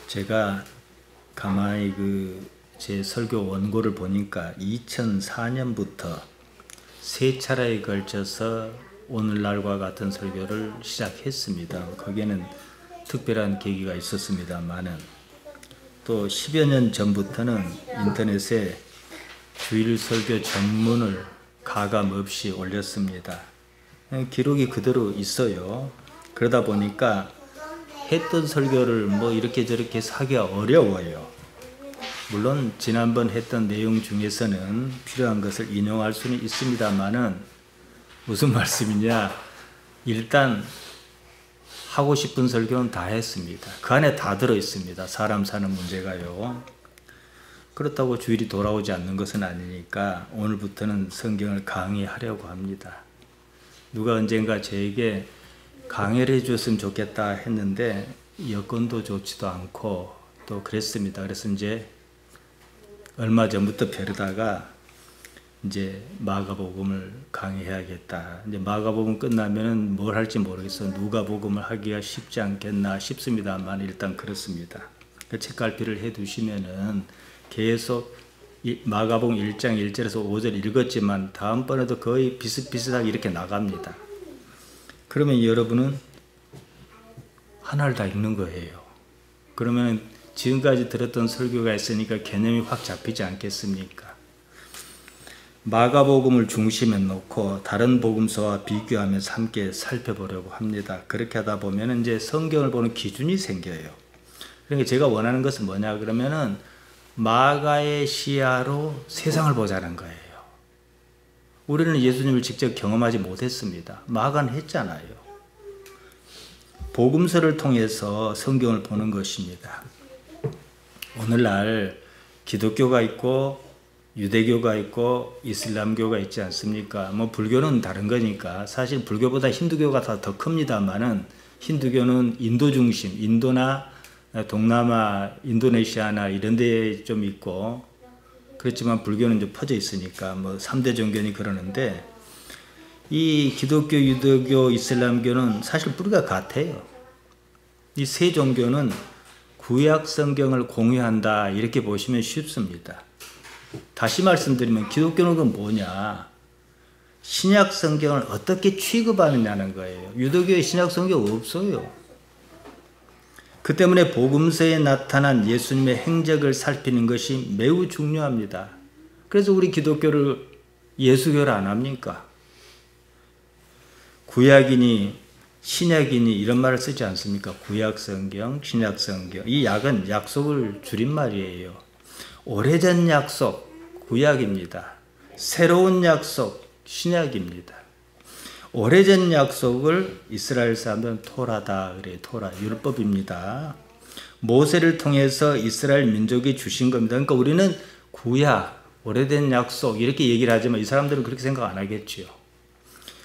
제가 가만히 제 설교 원고를 보니까 2004년부터 세 차례에 걸쳐서 오늘날과 같은 설교를 시작했습니다. 거기에는 특별한 계기가 있었습니다만은 또 10여 년 전부터는 인터넷에 주일 설교 전문을 가감 없이 올렸습니다. 기록이 그대로 있어요. 그러다 보니까 했던 설교를 이렇게 저렇게 하기가 어려워요. 물론 지난번 했던 내용 중에서는 필요한 것을 인용할 수는 있습니다만은 무슨 말씀이냐, 일단 하고 싶은 설교는 다 했습니다. 그 안에 다 들어있습니다. 사람 사는 문제가요. 그렇다고 주일이 돌아오지 않는 것은 아니니까 오늘부터는 성경을 강의하려고 합니다. 누가 언젠가 저에게 강의를 해줬으면 좋겠다 했는데 여건도 좋지도 않고 또 그랬습니다. 그래서 이제 얼마 전부터 벼르다가 이제 마가복음을 강의해야겠다. 이제 마가복음 끝나면은 뭘 할지 모르겠어. 누가복음을 하기가 쉽지 않겠나 싶습니다만 일단 그렇습니다. 책갈피를 해 두시면은 계속 마가복음 1장 1절에서 5절 읽었지만 다음번에도 거의 비슷비슷하게 이렇게 나갑니다. 그러면 여러분은 하나를 다 읽는 거예요. 그러면 지금까지 들었던 설교가 있으니까 개념이 확 잡히지 않겠습니까? 마가복음을 중심에 놓고 다른 복음서와 비교하면서 함께 살펴보려고 합니다. 그렇게 하다 보면 이제 성경을 보는 기준이 생겨요. 그러니까 제가 원하는 것은 뭐냐 그러면은 마가의 시야로 세상을 보자는 거예요. 우리는 예수님을 직접 경험하지 못했습니다. 마가는 했잖아요. 복음서를 통해서 성경을 보는 것입니다. 오늘날 기독교가 있고 유대교가 있고 이슬람교가 있지 않습니까? 불교는 다른 거니까 사실 불교보다 힌두교가 더 큽니다만은 힌두교는 인도 중심, 인도나 동남아, 인도네시아나 이런 데에 좀 있고 그렇지만 불교는 좀 퍼져 있으니까 3대 종교니 그러는데 이 기독교, 유대교, 이슬람교는 사실 뿌리가 같아요. 이 세 종교는 구약 성경을 공유한다 이렇게 보시면 쉽습니다. 다시 말씀드리면 기독교는 뭐냐? 신약 성경을 어떻게 취급하느냐는 거예요. 유대교에 신약 성경 없어요. 그 때문에 복음서에 나타난 예수님의 행적을 살피는 것이 매우 중요합니다. 그래서 우리 기독교를 예수교를 안 합니까? 구약이니 신약이니 이런 말을 쓰지 않습니까? 구약성경, 신약성경. 이 약은 약속을 줄임말이에요. 오래전 약속, 구약입니다. 새로운 약속, 신약입니다. 오래전 약속을 이스라엘 사람들은 토라다 그래요. 토라, 율법입니다. 모세를 통해서 이스라엘 민족이 주신 겁니다. 그러니까 우리는 구약, 오래된 약속 이렇게 얘기를 하지만 이 사람들은 그렇게 생각 안 하겠죠.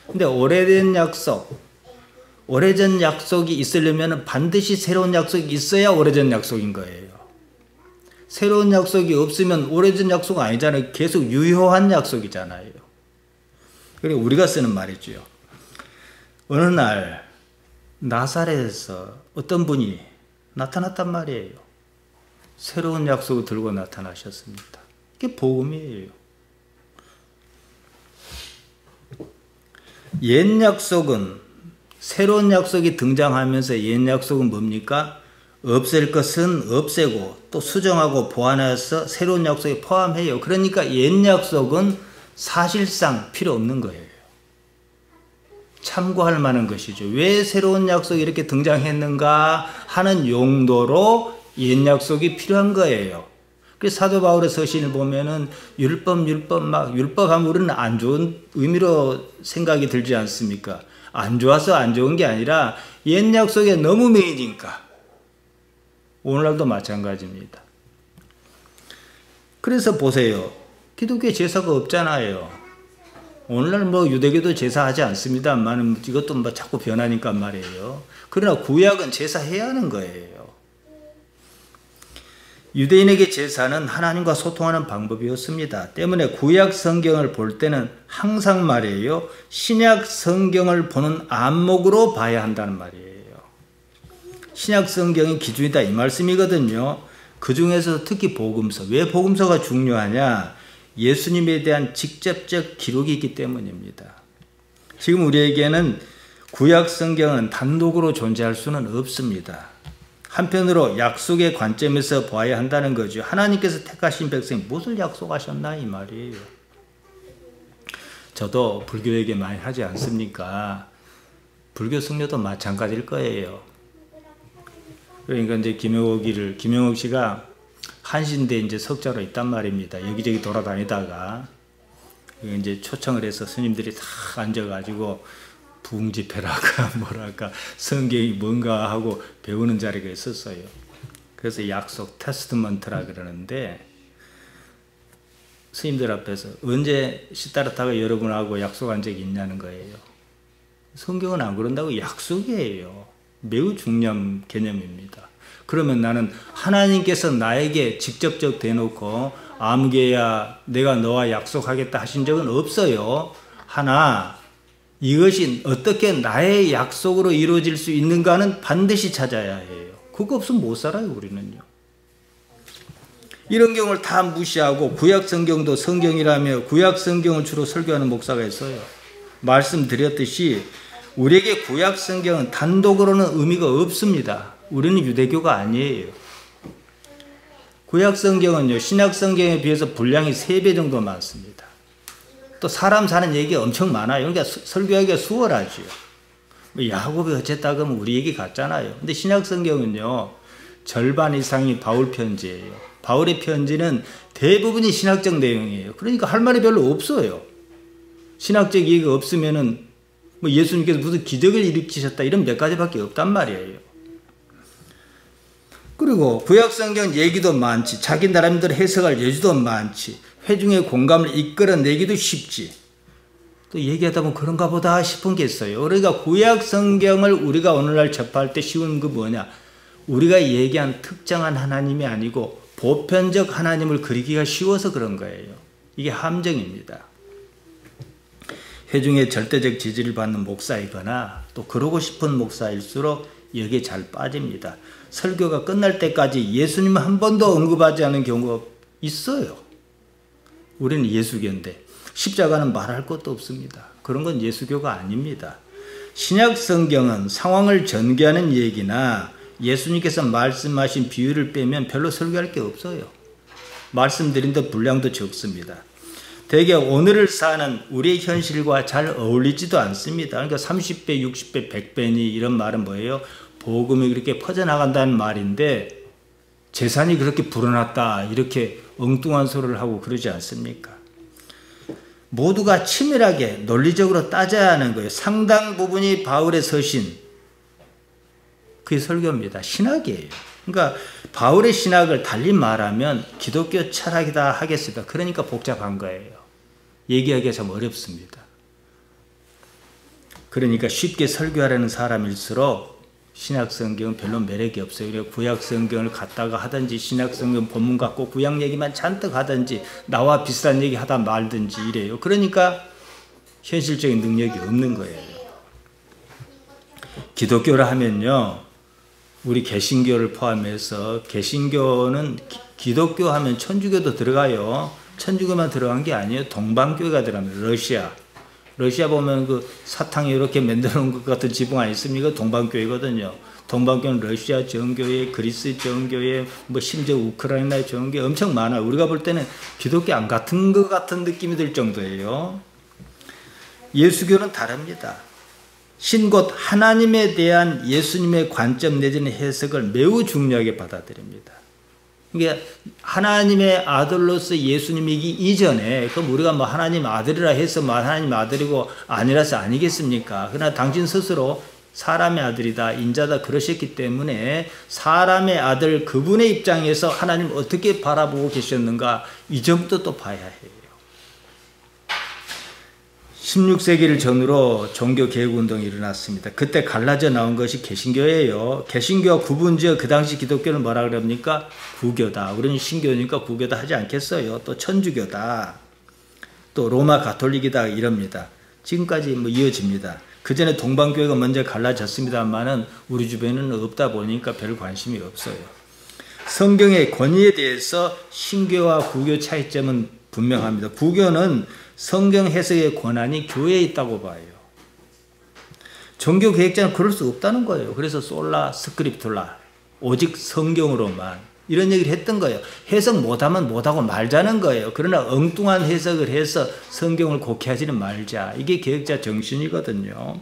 근데 오래된 약속, 오래전 약속이 있으려면 반드시 새로운 약속이 있어야 오래전 약속인 거예요. 새로운 약속이 없으면 오래전 약속은 아니잖아요. 계속 유효한 약속이잖아요. 그리고 우리가 쓰는 말이죠. 어느 날 나사렛에서 어떤 분이 나타났단 말이에요. 새로운 약속을 들고 나타나셨습니다. 이게 복음이에요. 옛 약속은 새로운 약속이 등장하면서 옛 약속은 뭡니까? 없앨 것은 없애고 또 수정하고 보완해서 새로운 약속에 포함해요. 그러니까 옛 약속은 사실상 필요 없는 거예요. 참고할 만한 것이죠. 왜 새로운 약속이 이렇게 등장했는가 하는 용도로 옛 약속이 필요한 거예요. 그래서 사도 바울의 서신을 보면은 율법 하면 우리는 안 좋은 의미로 생각이 들지 않습니까? 안 좋아서 안 좋은 게 아니라 옛 약속에 너무 매이니까. 오늘날도 마찬가지입니다. 그래서 보세요. 기독교에 제사가 없잖아요. 오늘날 유대교도 제사하지 않습니다만 이것도 자꾸 변하니까 말이에요. 그러나 구약은 제사해야 하는 거예요. 유대인에게 제사는 하나님과 소통하는 방법이었습니다. 때문에 구약 성경을 볼 때는 항상 말이에요. 신약 성경을 보는 안목으로 봐야 한다는 말이에요. 신약 성경의 기준이다 이 말씀이거든요. 그 중에서 특히 복음서. 왜 복음서가 중요하냐? 예수님에 대한 직접적 기록이 있기 때문입니다. 지금 우리에게는 구약 성경은 단독으로 존재할 수는 없습니다. 한편으로 약속의 관점에서 보아야 한다는 거죠. 하나님께서 택하신 백성이 무엇을 약속하셨나 이 말이에요. 저도 불교 얘기 많이 하지 않습니까? 불교 성녀도 마찬가지일 거예요. 그러니까 이제 김영옥 씨가 한신대 이제 석자로 있단 말입니다. 여기저기 돌아다니다가 이제 초청을 해서 스님들이 다 앉아가지고 부흥집회랄까 뭐랄까 성경이 뭔가 하고 배우는 자리가 있었어요. 그래서 약속 테스트먼트라 그러는데 스님들 앞에서 언제 시타르타가 여러분하고 약속한 적이 있냐는 거예요. 성경은 안 그런다고. 약속이에요. 매우 중요한 개념입니다. 그러면 나는 하나님께서 나에게 직접적 대놓고 아무개야 내가 너와 약속하겠다 하신 적은 없어요. 하나 이것이 어떻게 나의 약속으로 이루어질 수 있는가는 반드시 찾아야 해요. 그거 없으면 못 살아요 우리는요. 이런 경우를 다 무시하고 구약 성경도 성경이라며 구약 성경을 주로 설교하는 목사가 있어요. 말씀드렸듯이 우리에게 구약 성경은 단독으로는 의미가 없습니다. 우리는 유대교가 아니에요. 구약 성경은요 신약 성경에 비해서 분량이 3배 정도 많습니다. 또 사람 사는 얘기가 엄청 많아요. 그러니까 설교하기가 수월하지요. 야곱이 어쨌다 그러면 우리 얘기 같잖아요. 근데 신약 성경은요 절반 이상이 바울 편지예요. 바울의 편지는 대부분이 신학적 내용이에요. 그러니까 할 말이 별로 없어요. 신학적 얘기가 없으면은 뭐 예수님께서 무슨 기적을 일으키셨다 이런 몇 가지밖에 없단 말이에요. 그리고 구약 성경 얘기도 많지, 자기 나름대로 해석할 여지도 많지, 회중의 공감을 이끌어내기도 쉽지. 또 얘기하다 보면 그런가 보다 싶은 게 있어요. 우리가 구약 성경을 우리가 오늘날 접할 때 쉬운 거 뭐냐? 우리가 얘기한 특정한 하나님이 아니고 보편적 하나님을 그리기가 쉬워서 그런 거예요. 이게 함정입니다. 회중의 절대적 지지를 받는 목사이거나 또 그러고 싶은 목사일수록 여기에 잘 빠집니다. 설교가 끝날 때까지 예수님 한 번도 언급하지 않은 경우가 있어요. 우리는 예수교인데 십자가는 말할 것도 없습니다. 그런 건 예수교가 아닙니다. 신약 성경은 상황을 전개하는 얘기나 예수님께서 말씀하신 비유를 빼면 별로 설교할 게 없어요. 말씀드린 듯 분량도 적습니다. 대개 오늘을 사는 우리의 현실과 잘 어울리지도 않습니다. 그러니까 30배, 60배, 100배니 이런 말은 뭐예요? 복음이 그렇게 퍼져나간다는 말인데 재산이 그렇게 불어났다 이렇게 엉뚱한 소리를 하고 그러지 않습니까? 모두가 치밀하게 논리적으로 따져야 하는 거예요. 상당 부분이 바울의 서신, 그게 설교입니다. 신학이에요. 그러니까 바울의 신학을 달리 말하면 기독교 철학이다 하겠습니다. 그러니까 복잡한 거예요. 얘기하기가 참 어렵습니다. 그러니까 쉽게 설교하려는 사람일수록 신약 성경은 별로 매력이 없어요. 그래서 구약 성경을 갖다가 하든지 신약 성경 본문 갖고 구약 얘기만 잔뜩 하든지 나와 비슷한 얘기 하다 말든지 이래요. 그러니까 현실적인 능력이 없는 거예요. 기독교를 하면요, 우리 개신교를 포함해서 개신교는 기독교 하면 천주교도 들어가요. 천주교만 들어간 게 아니에요. 동방교회가 들어갑니다. 러시아 보면 그 사탕이 이렇게 만들어 놓은 것 같은 지붕 아니습니까? 동방교회거든요. 동방교회는 러시아 정교회, 그리스 정교회, 뭐 심지어 우크라이나 정교회 엄청 많아요. 우리가 볼 때는 기독교 안 같은 것 같은 느낌이 들 정도예요. 예수교는 다릅니다. 신곧 하나님에 대한 예수님의 관점 내지는 해석을 매우 중요하게 받아들입니다. 그러니까 하나님의 아들로서 예수님이기 이전에 그럼 우리가 뭐 하나님 아들이라 해서 뭐 하나님 아들이고 아니라서 아니겠습니까? 그러나 당신 스스로 사람의 아들이다, 인자다 그러셨기 때문에 사람의 아들 그분의 입장에서 하나님 어떻게 바라보고 계셨는가 이 점도 또 봐야 해요. 16세기를 전후로 종교개혁운동이 일어났습니다. 그때 갈라져 나온 것이 개신교예요. 개신교와 구분지어 그 당시 기독교는 뭐라 그럽니까? 구교다. 우리는 신교니까 구교다 하지 않겠어요. 또 천주교다. 또 로마 가톨릭이다 이럽니다. 지금까지 뭐 이어집니다. 그 전에 동방교회가 먼저 갈라졌습니다만은 우리 주변에는 없다 보니까 별 관심이 없어요. 성경의 권위에 대해서 신교와 구교 차이점은 분명합니다. 구교는 성경 해석의 권한이 교회에 있다고 봐요. 종교 계획자는 그럴 수 없다는 거예요. 그래서 솔라 스크립툴라, 오직 성경으로만, 이런 얘기를 했던 거예요. 해석 못하면 못하고 말자는 거예요. 그러나 엉뚱한 해석을 해서 성경을 곡해하지는 말자. 이게 계획자 정신이거든요.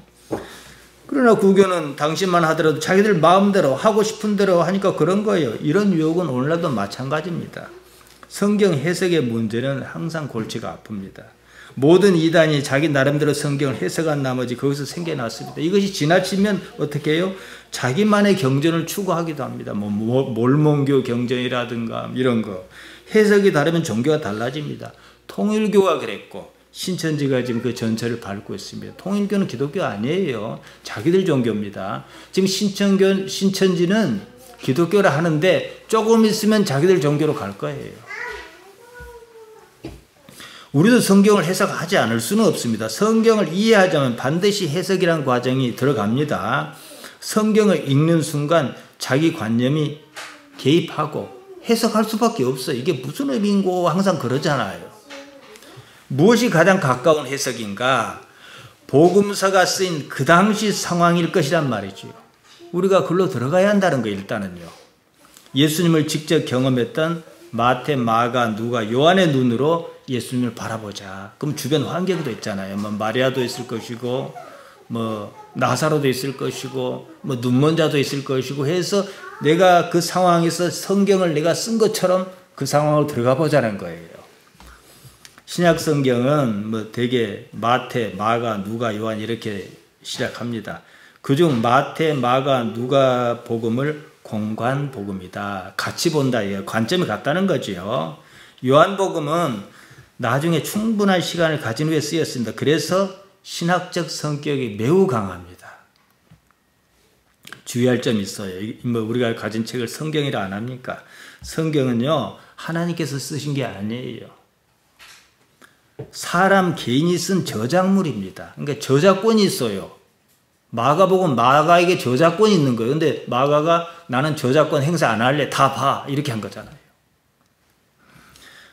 그러나 구교는 당신만 하더라도 자기들 마음대로 하고 싶은 대로 하니까 그런 거예요. 이런 유혹은 오늘날도 마찬가지입니다. 성경 해석의 문제는 항상 골치가 아픕니다. 모든 이단이 자기 나름대로 성경을 해석한 나머지 거기서 생겨났습니다. 이것이 지나치면 어떻게 해요? 자기만의 경전을 추구하기도 합니다. 몰몬교 경전이라든가 이런 거. 해석이 다르면 종교가 달라집니다. 통일교가 그랬고 신천지가 지금 그 전철을 밟고 있습니다. 통일교는 기독교 아니에요. 자기들 종교입니다. 지금 신천지는 기독교라 하는데 조금 있으면 자기들 종교로 갈 거예요. 우리도 성경을 해석하지 않을 수는 없습니다. 성경을 이해하자면 반드시 해석이라는 과정이 들어갑니다. 성경을 읽는 순간 자기 관념이 개입하고 해석할 수밖에 없어요. 이게 무슨 의미인고 항상 그러잖아요. 무엇이 가장 가까운 해석인가? 복음서가 쓰인 그 당시 상황일 것이란 말이죠. 우리가 글로 들어가야 한다는 거 일단은요. 예수님을 직접 경험했던 마태, 마가, 누가, 요한의 눈으로 예수님을 바라보자. 그럼 주변 환경도 있잖아요. 뭐 마리아도 있을 것이고, 뭐 나사로도 있을 것이고, 뭐 눈먼 자도 있을 것이고 해서 내가 그 상황에서 성경을 내가 쓴 것처럼 그 상황으로 들어가 보자는 거예요. 신약 성경은 뭐 되게 마태, 마가, 누가, 요한 이렇게 시작합니다. 그중 마태, 마가, 누가 복음을 공관 복음이다. 같이 본다. 관점이 같다는 거지요. 요한복음은 나중에 충분한 시간을 가진 후에 쓰였습니다. 그래서 신학적 성격이 매우 강합니다. 주의할 점이 있어요. 뭐 우리가 가진 책을 성경이라 안 합니까? 성경은요, 하나님께서 쓰신 게 아니에요. 사람 개인이 쓴 저작물입니다. 그러니까 저작권이 있어요. 마가복음 마가에게 저작권이 있는 거예요. 근데 마가가 나는 저작권 행사 안 할래. 다 봐. 이렇게 한 거잖아요.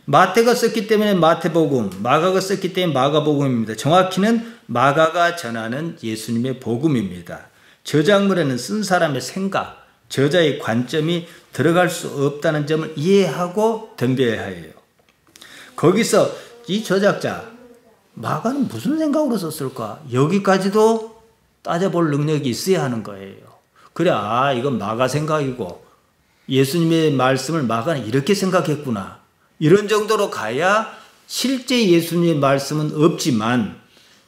마태가 썼기 때문에 마태복음, 마가가 썼기 때문에 마가복음입니다. 정확히는 마가가 전하는 예수님의 복음입니다. 저작물에는 쓴 사람의 생각, 저자의 관점이 들어갈 수 없다는 점을 이해하고 덤벼야 해요. 거기서 이 저작자, 마가는 무슨 생각으로 썼을까? 여기까지도 따져볼 능력이 있어야 하는 거예요. 그래, 이건 마가 생각이고 예수님의 말씀을 마가는 이렇게 생각했구나. 이런 정도로 가야 실제 예수님의 말씀은 없지만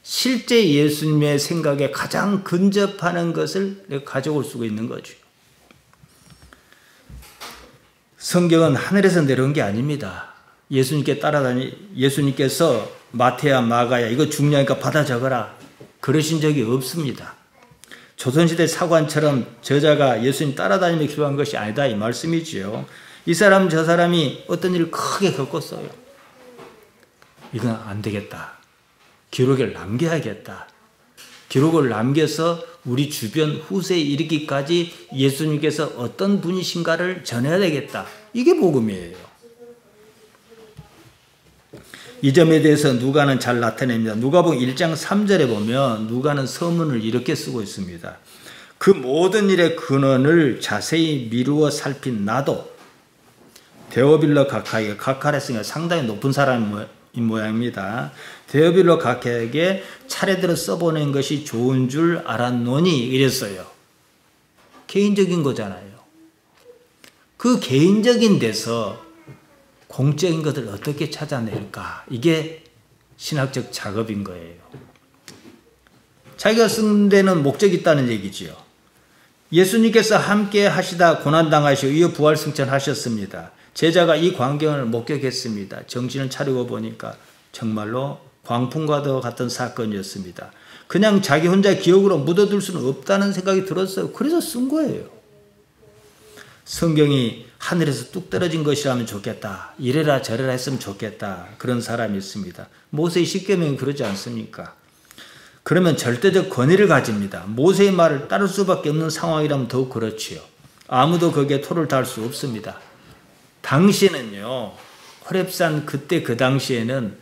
실제 예수님의 생각에 가장 근접하는 것을 내가 가져올 수가 있는 거죠. 성경은 하늘에서 내려온 게 아닙니다. 예수님께서 마태야 마가야 이거 중요하니까 받아 적어라 그러신 적이 없습니다. 조선시대 사관처럼 저자가 예수님 따라다니며 기도한 것이 아니다 이 말씀이지요. 이 사람 저 사람이 어떤 일을 크게 겪었어요. 이건 안 되겠다. 기록을 남겨야겠다. 기록을 남겨서 우리 주변 후세에 이르기까지 예수님께서 어떤 분이신가를 전해야 되겠다. 이게 복음이에요. 이 점에 대해서 누가는 잘 나타냅니다. 누가복음 1장 3절에 보면 누가는 서문을 이렇게 쓰고 있습니다. 그 모든 일의 근원을 자세히 미루어 살핀 나도 데오빌로 각하에게, 각하랬으니까 상당히 높은 사람인 모양입니다. 데오빌로 각하에게 차례대로 써보낸 것이 좋은 줄 알았노니 이랬어요. 개인적인 거잖아요. 그 개인적인 데서 공적인 것을 어떻게 찾아낼까? 이게 신학적 작업인 거예요. 자기가 쓴 데는 목적이 있다는 얘기지요. 예수님께서 함께 하시다 고난당하시고 이어 부활승천하셨습니다. 제자가 이 광경을 목격했습니다. 정신을 차리고 보니까 정말로 광풍과도 같은 사건이었습니다. 그냥 자기 혼자 기억으로 묻어둘 수는 없다는 생각이 들었어요. 그래서 쓴 거예요. 성경이 하늘에서 뚝 떨어진 것이라면 좋겠다. 이래라 저래라 했으면 좋겠다. 그런 사람이 있습니다. 모세의 십계명이 그러지 않습니까? 그러면 절대적 권위를 가집니다. 모세의 말을 따를 수밖에 없는 상황이라면 더욱 그렇지요. 아무도 거기에 토를 달 수 없습니다. 당시에는요, 호렙산 그때 그 당시에는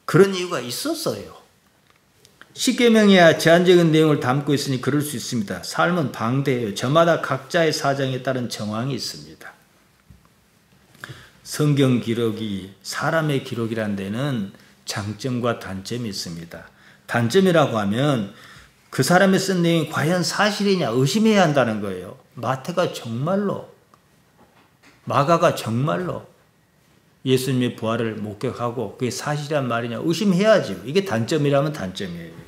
그런 이유가 있었어요. 십계명이야 제한적인 내용을 담고 있으니 그럴 수 있습니다. 삶은 방대해요. 저마다 각자의 사정에 따른 정황이 있습니다. 성경 기록이 사람의 기록이란 데는 장점과 단점이 있습니다. 단점이라고 하면 그 사람이 쓴 내용이 과연 사실이냐 의심해야 한다는 거예요. 마태가 정말로, 마가가 정말로 예수님의 부활을 목격하고 그게 사실이란 말이냐 의심해야죠. 이게 단점이라면 단점이에요.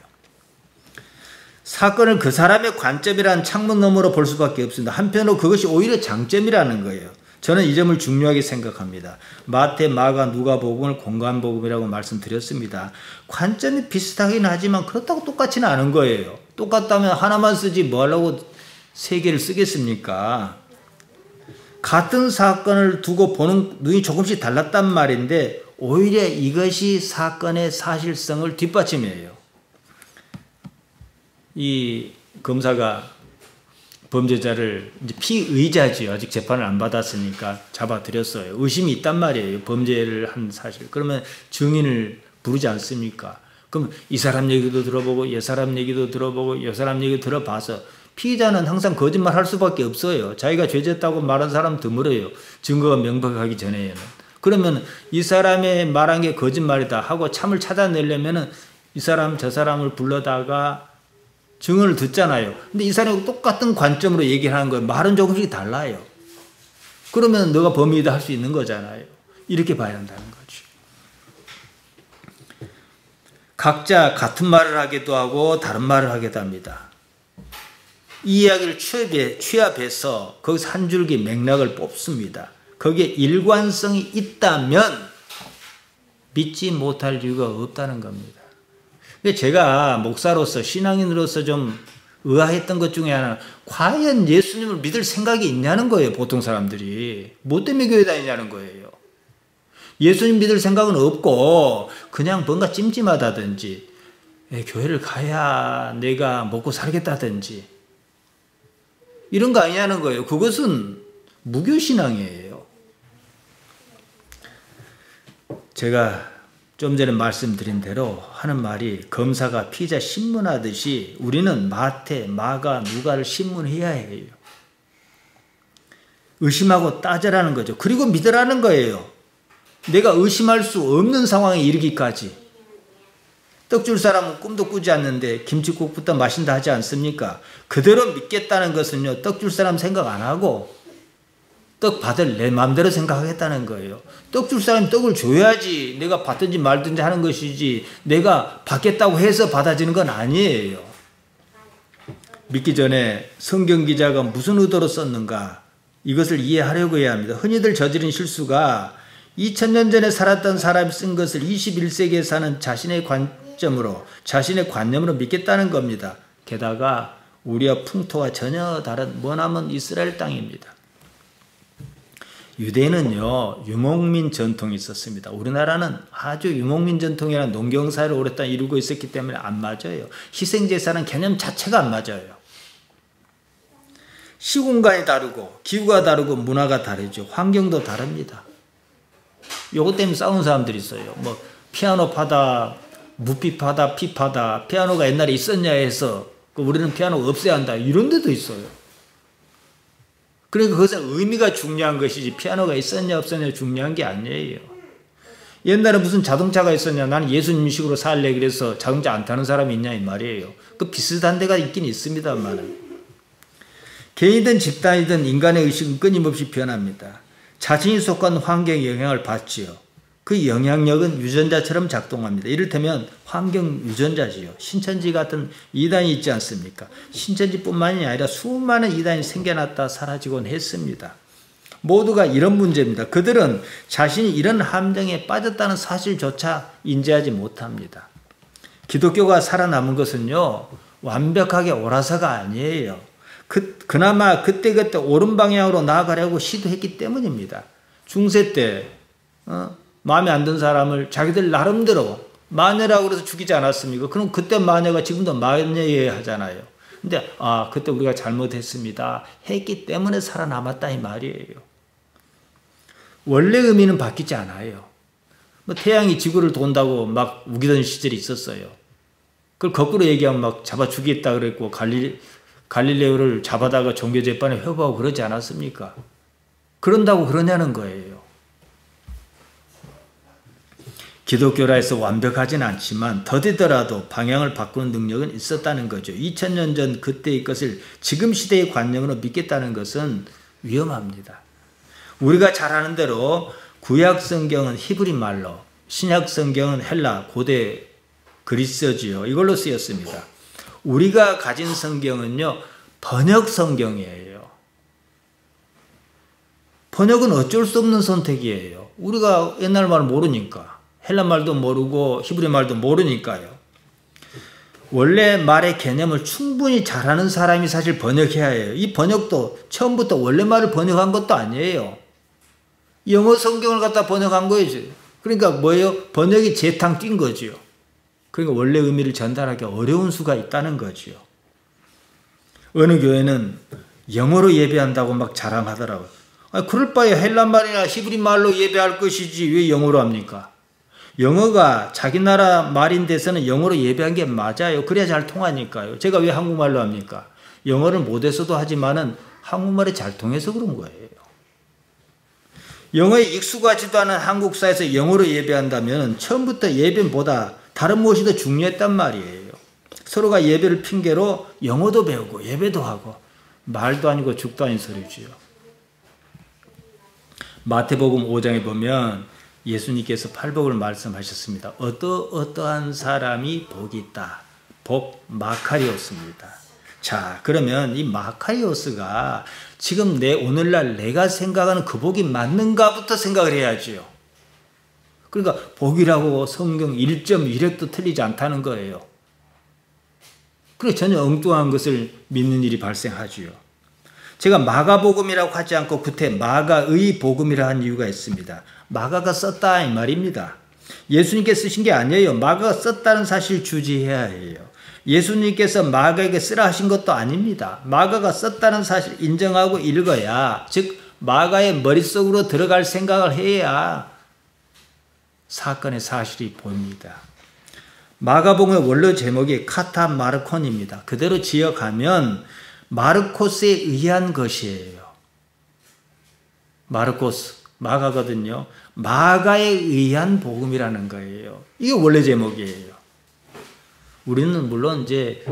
사건을 그 사람의 관점이라는 창문 너머로 볼 수밖에 없습니다. 한편으로 그것이 오히려 장점이라는 거예요. 저는 이 점을 중요하게 생각합니다. 마태, 마가, 누가복음을 공간복음이라고 말씀드렸습니다. 관점이 비슷하긴 하지만 그렇다고 똑같지는 않은 거예요. 똑같다면 하나만 쓰지 뭐 하려고 세 개를 쓰겠습니까? 같은 사건을 두고 보는 눈이 조금씩 달랐단 말인데 오히려 이것이 사건의 사실성을 뒷받침해요. 이 검사가 범죄자를 이제 피의자지요. 아직 재판을 안 받았으니까 잡아들였어요. 의심이 있단 말이에요. 범죄를 한 사실. 그러면 증인을 부르지 않습니까? 그럼 이 사람 얘기도 들어보고 이 사람 얘기도 들어보고 이 사람 얘기 들어봐서 피의자는 항상 거짓말 할 수밖에 없어요. 자기가 죄졌다고 말한 사람 드물어요. 증거가 명백하기 전에는. 그러면 이 사람의 말한 게 거짓말이다 하고 참을 찾아내려면은 이 사람 저 사람을 불러다가 증언을 듣잖아요. 근데 이 사람이 똑같은 관점으로 얘기를 하는 거예요. 말은 조금씩 달라요. 그러면 너가 범인이다 할 수 있는 거잖아요. 이렇게 봐야 한다는 거죠. 각자 같은 말을 하기도 하고 다른 말을 하기도 합니다. 이 이야기를 취합해서 거기서 한 줄기 맥락을 뽑습니다. 거기에 일관성이 있다면 믿지 못할 이유가 없다는 겁니다. 제가 목사로서 신앙인으로서 좀 의아했던 것 중에 하나는 과연 예수님을 믿을 생각이 있냐는 거예요. 보통 사람들이. 뭐 때문에 교회 다니냐는 거예요. 예수님 믿을 생각은 없고 그냥 뭔가 찜찜하다든지 교회를 가야 내가 먹고 살겠다든지 이런 거 아니냐는 거예요. 그것은 무교신앙이에요. 제가 좀 전에 말씀드린 대로 하는 말이 검사가 피의자 신문하듯이 우리는 마태, 마가, 누가를 신문해야 해요. 의심하고 따져라는 거죠. 그리고 믿으라는 거예요. 내가 의심할 수 없는 상황에 이르기까지. 떡 줄 사람은 꿈도 꾸지 않는데 김치국부터 마신다 하지 않습니까? 그대로 믿겠다는 것은요. 떡 줄 사람 생각 안 하고 떡 받을 내 마음대로 생각하겠다는 거예요. 떡 줄 사람이 떡을 줘야지 내가 받든지 말든지 하는 것이지 내가 받겠다고 해서 받아지는 건 아니에요. 믿기 전에 성경 기자가 무슨 의도로 썼는가 이것을 이해하려고 해야 합니다. 흔히들 저지른 실수가 2000년 전에 살았던 사람이 쓴 것을 21세기에 사는 자신의 관점으로 자신의 관념으로 믿겠다는 겁니다. 게다가 우리와 풍토가 전혀 다른 머나먼 이스라엘 땅입니다. 유대인은요 유목민 전통이 있었습니다. 우리나라는 아주 유목민 전통이라는 농경사회를 오랫동안 이루고 있었기 때문에 안 맞아요. 희생제사는 개념 자체가 안 맞아요. 시공간이 다르고 기후가 다르고 문화가 다르죠. 환경도 다릅니다. 요것 때문에 싸우는 사람들이 있어요. 뭐 피아노 파다 무피 파다 피 파다 피아노가 옛날에 있었냐 해서 우리는 피아노가 없애야 한다 이런 데도 있어요. 그러니까 그것은 의미가 중요한 것이지 피아노가 있었냐 없었냐 중요한 게 아니에요. 옛날에 무슨 자동차가 있었냐 나는 예수님식으로 살래 그래서 자동차 안 타는 사람이 있냐 이 말이에요. 그 비슷한 데가 있긴 있습니다만 개인이든 집단이든 인간의 의식은 끊임없이 변합니다. 자신이 속한 환경의 영향을 받지요. 그 영향력은 유전자처럼 작동합니다. 이를테면 환경 유전자지요. 신천지 같은 이단이 있지 않습니까? 신천지뿐만이 아니라 수많은 이단이 생겨났다 사라지곤 했습니다. 모두가 이런 문제입니다. 그들은 자신이 이런 함정에 빠졌다는 사실조차 인지하지 못합니다. 기독교가 살아남은 것은요. 완벽하게 옳아서가 아니에요. 그나마 그때그때 옳은 방향으로 나아가려고 시도했기 때문입니다. 중세 때 마음에 안 든 사람을 자기들 나름대로 마녀라고 그래서 죽이지 않았습니까? 그럼 그때 마녀가 지금도 마녀여야 하잖아요. 근데 그때 우리가 잘못했습니다 했기 때문에 살아남았다 이 말이에요. 원래 의미는 바뀌지 않아요. 뭐 태양이 지구를 돈다고 막 우기던 시절이 있었어요. 그걸 거꾸로 얘기하면 막 잡아 죽이겠다 그랬고 갈릴레오를 잡아다가 종교재판에 회부하고 그러지 않았습니까? 그런다고 그러냐는 거예요. 기독교라해서 완벽하진 않지만 더디더라도 방향을 바꾸는 능력은 있었다는 거죠. 2000년 전 그때의 것을 지금 시대의 관념으로 믿겠다는 것은 위험합니다. 우리가 잘 아는 대로 구약 성경은 히브리 말로, 신약 성경은 헬라, 고대 그리스어지요. 이걸로 쓰였습니다. 우리가 가진 성경은요, 번역 성경이에요. 번역은 어쩔 수 없는 선택이에요. 우리가 옛날 말 모르니까. 헬라 말도 모르고 히브리 말도 모르니까요. 원래 말의 개념을 충분히 잘하는 사람이 사실 번역해야 해요. 이 번역도 처음부터 원래 말을 번역한 것도 아니에요. 영어 성경을 갖다 번역한 거예요. 그러니까 뭐예요? 번역이 재탕 뛴 거지요. 그러니까 원래 의미를 전달하기 어려운 수가 있다는 거지요. 어느 교회는 영어로 예배한다고 막 자랑하더라고요. 그럴 바에 헬라 말이나 히브리 말로 예배할 것이지 왜 영어로 합니까? 영어가 자기 나라 말인 데서는 영어로 예배한 게 맞아요. 그래야 잘 통하니까요. 제가 왜 한국말로 합니까? 영어를 못해서도 하지만은 한국말이 잘 통해서 그런 거예요. 영어에 익숙하지도 않은 한국사에서 영어로 예배한다면 처음부터 예배보다 다른 무엇이 더 중요했단 말이에요. 서로가 예배를 핑계로 영어도 배우고 예배도 하고 말도 아니고 죽도 아닌 소리지요. 마태복음 5장에 보면 예수님께서 팔복을 말씀하셨습니다. 어떠한 사람이 복이 있다. 복 마카리오스입니다. 자, 그러면 이 마카리오스가 지금 오늘날 내가 생각하는 그 복이 맞는가부터 생각을 해야지요. 그러니까 복이라고 성경 1.1획도 틀리지 않다는 거예요. 그래서 전혀 엉뚱한 것을 믿는 일이 발생하지요. 제가 마가복음이라고 하지 않고 그때 마가의 복음이라 한 이유가 있습니다. 마가가 썼다 이 말입니다. 예수님께 쓰신 게 아니에요. 마가가 썼다는 사실 주지해야 해요. 예수님께서 마가에게 쓰라 하신 것도 아닙니다. 마가가 썼다는 사실 인정하고 읽어야, 즉 마가의 머릿속으로 들어갈 생각을 해야 사건의 사실이 보입니다. 마가복음의 원래 제목이 카타 마르콘입니다. 그대로 지어가면 마르코스에 의한 것이에요. 마르코스, 마가거든요. 마가에 의한 복음이라는 거예요. 이게 원래 제목이에요. 우리는 물론 이제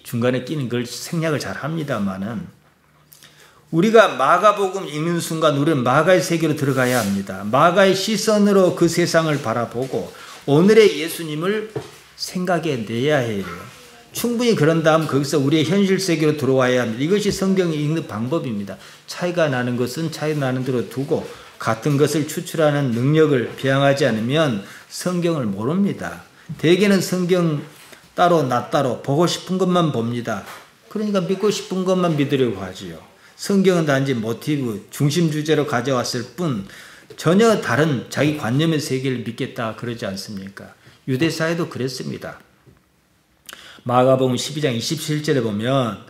중간에 끼는 걸 생략을 잘 합니다만은 우리가 마가복음 읽는 순간 우리는 마가의 세계로 들어가야 합니다. 마가의 시선으로 그 세상을 바라보고 오늘의 예수님을 생각해 내야 해요. 충분히 그런 다음 거기서 우리의 현실 세계로 들어와야 합니다. 이것이 성경이 읽는 방법입니다. 차이가 나는 것은 차이 나는 대로 두고 같은 것을 추출하는 능력을 비양하지 않으면 성경을 모릅니다. 대개는 성경 따로 나 따로 보고 싶은 것만 봅니다. 그러니까 믿고 싶은 것만 믿으려고 하지요. 성경은 단지 모티브, 중심 주제로 가져왔을 뿐 전혀 다른 자기 관념의 세계를 믿겠다 그러지 않습니까? 유대사회도 그랬습니다. 마가복음 12장 27절에 보면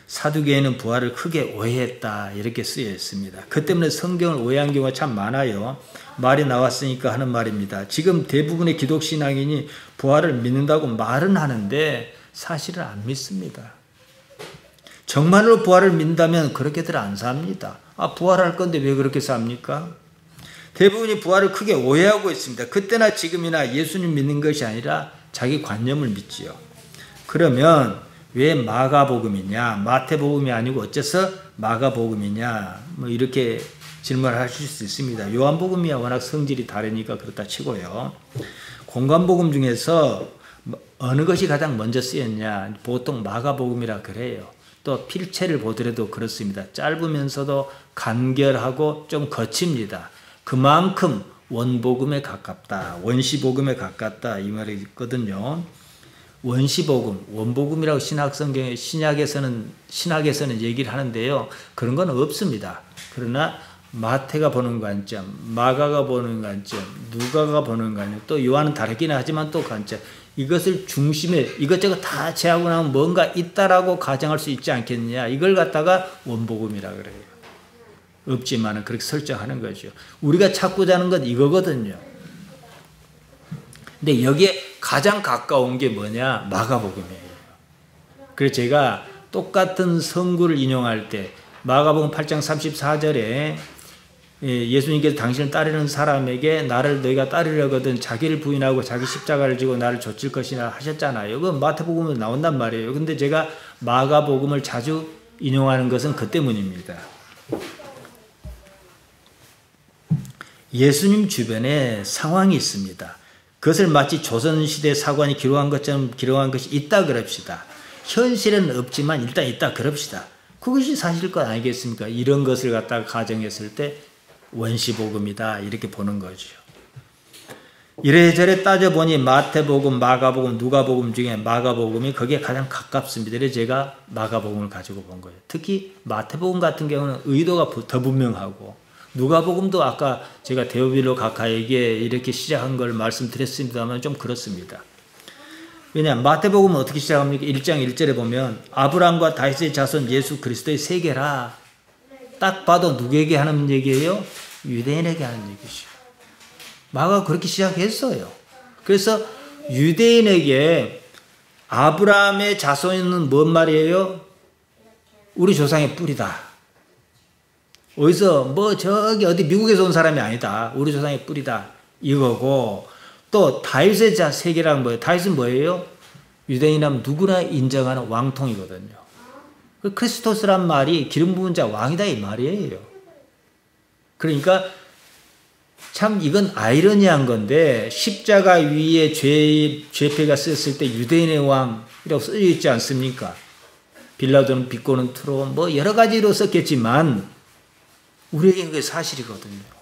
사두개인은 부활을 크게 오해했다 이렇게 쓰여 있습니다. 그 때문에 성경을 오해한 경우가 참 많아요. 말이 나왔으니까 하는 말입니다. 지금 대부분의 기독신앙인이 부활을 믿는다고 말은 하는데 사실은 안 믿습니다. 정말로 부활을 믿는다면 그렇게들 안 삽니다. 부활할 건데 왜 그렇게 삽니까? 대부분이 부활을 크게 오해하고 있습니다. 그때나 지금이나 예수님 믿는 것이 아니라 자기 관념을 믿지요. 그러면 왜 마가복음이냐, 마태복음이 아니고 어째서 마가복음이냐, 뭐 이렇게 질문을 하실 수 있습니다. 요한복음이야 워낙 성질이 다르니까 그렇다 치고요. 공관복음 중에서 어느 것이 가장 먼저 쓰였냐, 보통 마가복음이라 그래요. 또 필체를 보더라도 그렇습니다. 짧으면서도 간결하고 좀 거칩니다. 그만큼 원복음에 가깝다, 원시복음에 가깝다 이 말이 있거든요. 원시복음, 원복음이라고 신약에서는 얘기를 하는데요. 그런 건 없습니다. 그러나 마태가 보는 관점, 마가가 보는 관점, 누가가 보는 관점, 또 요한은 다르긴 하지만 또 관점, 이것을 중심에 이것저것 다 제하고 나면 뭔가 있다라고 가정할 수 있지 않겠느냐. 이걸 갖다가 원복음이라 그래요. 없지만은 그렇게 설정하는 거죠. 우리가 찾고자 하는 건 이거거든요. 근데 여기에 가장 가까운 게 뭐냐? 마가복음이에요. 그래서 제가 똑같은 성구를 인용할 때 마가복음 8장 34절에 예수님께서 당신을 따르는 사람에게 나를 너희가 따르려거든 자기를 부인하고 자기 십자가를 지고 나를 좇을 것이라 하셨잖아요. 그건 마태복음에 나온단 말이에요. 근데 제가 마가복음을 자주 인용하는 것은 그 때문입니다. 예수님 주변에 상황이 있습니다. 그것을 마치 조선시대 사관이 기록한 것처럼 기록한 것이 있다 그럽시다. 현실에는 없지만 일단 있다 그럽시다. 그것이 사실일 것 아니겠습니까? 이런 것을 갖다가 가정했을 때 원시복음이다 이렇게 보는 거죠. 이래저래 따져보니 마태복음, 마가복음, 누가복음 중에 마가복음이 거기에 가장 가깝습니다. 그래서 제가 마가복음을 가지고 본 거예요. 특히 마태복음 같은 경우는 의도가 더 분명하고 누가복음도 아까 제가 데오빌로 각하에게 이렇게 시작한 걸 말씀드렸습니다만 좀 그렇습니다. 왜냐하면 마태복음은 어떻게 시작합니까? 1장 1절에 보면 아브라함과 다윗의 자손 예수 그리스도의 세계라. 딱 봐도 누구에게 하는 얘기예요? 유대인에게 하는 얘기죠. 마가가 그렇게 시작했어요. 그래서 유대인에게 아브라함의 자손은 뭔 말이에요? 우리 조상의 뿌리다. 어디서 저기 어디 미국에서 온 사람이 아니다. 우리 조상의 뿌리다. 이거고 또 다윗의 세계란 뭐예요? 다윗은 뭐예요? 유대인이라면 누구나 인정하는 왕통이거든요. 크리스토스란 말이 기름 부은 자 왕이다 이 말이에요. 그러니까 참 이건 아이러니한 건데 십자가 위에 죄패가 쓰였을 때 유대인의 왕이라고 써져 있지 않습니까? 빌라도는 비꼬는 투로 여러 가지로 썼겠지만 우리에게는 그게 사실이거든요.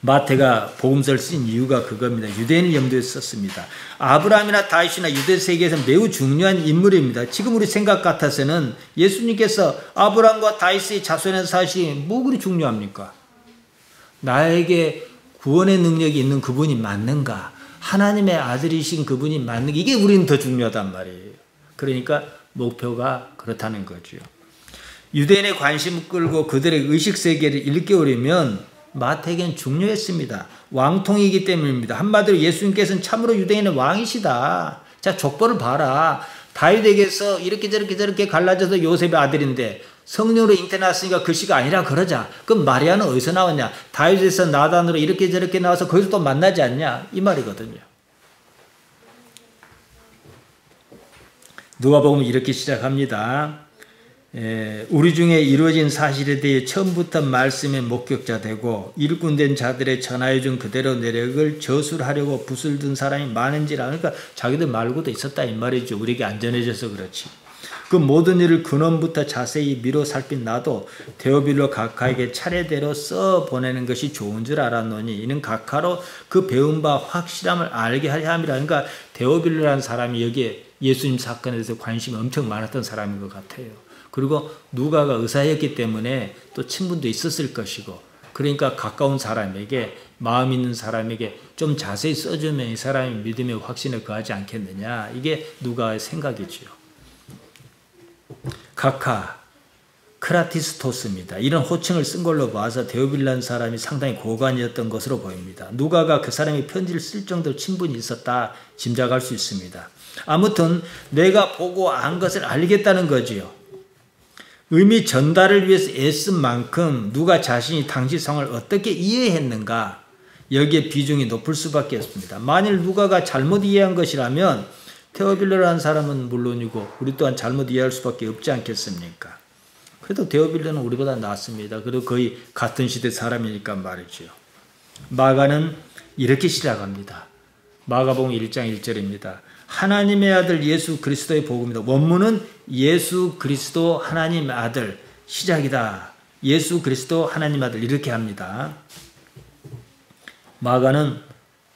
마태가 복음서를 쓴 이유가 그겁니다. 유대인을 염두에 썼습니다. 아브라함이나 다윗이나 유대 세계에서 매우 중요한 인물입니다. 지금 우리 생각 같아서는 예수님께서 아브라함과 다윗의 자손에서 사실이 뭐 그리 중요합니까? 나에게 구원의 능력이 있는 그분이 맞는가? 하나님의 아들이신 그분이 맞는가? 이게 우리는 더 중요하단 말이에요. 그러니까 목표가 그렇다는 거죠. 유대인의 관심을 끌고 그들의 의식세계를 일깨우려면 마태에게는 중요했습니다. 왕통이기 때문입니다. 한마디로 예수님께서는 참으로 유대인의 왕이시다. 자, 족보를 봐라. 다윗에게서 이렇게 저렇게 갈라져서 요셉의 아들인데 성령으로 잉태났으니까 그 씨가 아니라 그러자. 그럼 마리아는 어디서 나왔냐? 다윗에서 나단으로 이렇게 저렇게 나와서 거기서 또 만나지 않냐? 이 말이거든요. 누가복음 이렇게 시작합니다. 우리 중에 이루어진 사실에 대해 처음부터 말씀의 목격자 되고 일꾼된 자들의 전하여준 그대로 내력을 저술하려고 붓을 든 사람이 많은지라. 그러니까 자기들 말고도 있었다 이 말이죠. 우리에게 안전해져서 그렇지. 그 모든 일을 근원부터 자세히 미뤄 살핀 나도 데오빌로 각하에게 차례대로 써 보내는 것이 좋은 줄 알았노니 이는 각하로 그 배운 바 확실함을 알게 하려 함이라. 그러니까 데오빌로라는 사람이 여기에 예수님 사건에 대해서 관심이 엄청 많았던 사람인 것 같아요. 그리고 누가가 의사였기 때문에 또 친분도 있었을 것이고, 그러니까 가까운 사람에게, 마음 있는 사람에게 좀 자세히 써주면 이 사람이 믿음의 확신을 거하지 않겠느냐. 이게 누가의 생각이지요. 각하, 크라티스토스입니다. 이런 호칭을 쓴 걸로 봐서 데오빌라는 사람이 상당히 고관이었던 것으로 보입니다. 누가가 그 사람이 편지를 쓸 정도로 친분이 있었다 짐작할 수 있습니다. 아무튼 내가 보고 안 것을 알겠다는 거지요. 의미 전달을 위해서 애쓴 만큼 누가 자신이 당시 상황을 어떻게 이해했는가, 여기에 비중이 높을 수밖에 없습니다. 만일 누가가 잘못 이해한 것이라면 데오빌로라는 사람은 물론이고 우리 또한 잘못 이해할 수밖에 없지 않겠습니까? 그래도 데오빌로는 우리보다 낫습니다. 그리고 거의 같은 시대 사람이니까 말이죠. 마가는 이렇게 시작합니다. 마가복음 1장 1절입니다. 하나님의 아들 예수 그리스도의 복음이다. 원문은 예수 그리스도 하나님의 아들, 시작이다. 예수 그리스도 하나님 아들, 이렇게 합니다. 마가는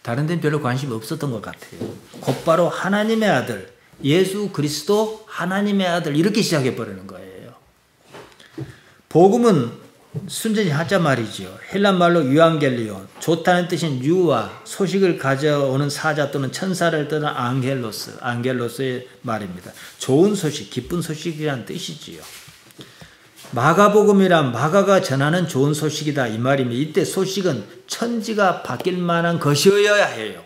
다른 데는 별로 관심이 없었던 것 같아요. 곧바로 하나님의 아들, 예수 그리스도 하나님의 아들, 이렇게 시작해버리는 거예요. 복음은 순전히 한자 말이죠. 헬란 말로 유앙겔리온, 좋다는 뜻인 유와 소식을 가져오는 사자 또는 천사를 뜻하는 앙겔로스, 앙겔로스의 말입니다. 좋은 소식, 기쁜 소식이란 뜻이지요. 마가복음이란 마가가 전하는 좋은 소식이다 이 말입니다. 이때 소식은 천지가 바뀔 만한 것이어야 해요.